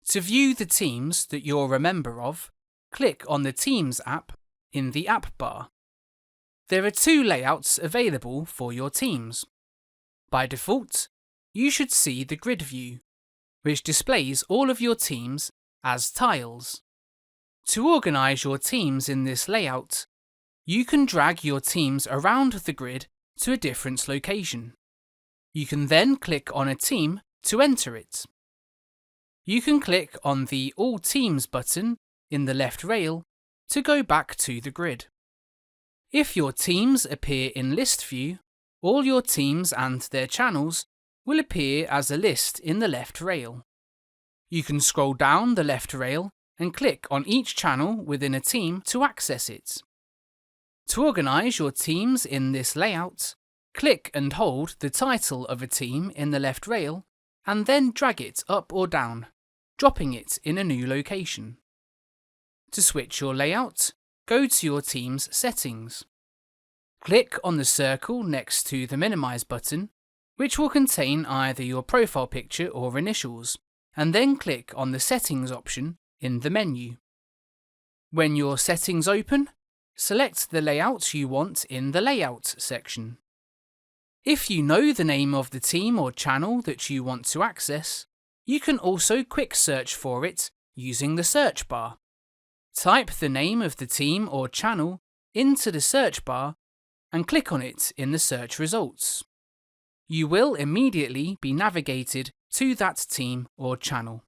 To view the teams that you're a member of, click on the Teams app in the app bar. There are two layouts available for your teams. By default, you should see the grid view, which displays all of your teams as tiles. To organise your teams in this layout, you can drag your teams around the grid to a different location. You can then click on a team to enter it. You can click on the All Teams button in the left rail to go back to the grid. If your teams appear in list view, all your teams and their channels will appear as a list in the left rail. You can scroll down the left rail and click on each channel within a team to access it. To organise your teams in this layout, click and hold the title of a team in the left rail and then drag it up or down, dropping it in a new location. To switch your layout, go to your team's settings. Click on the circle next to the Minimize button, which will contain either your profile picture or initials, and then click on the Settings option in the menu. When your settings open, select the layout you want in the Layout section. If you know the name of the team or channel that you want to access, you can also quick search for it using the search bar. Type the name of the team or channel into the search bar and click on it in the search results. You will immediately be navigated to that team or channel.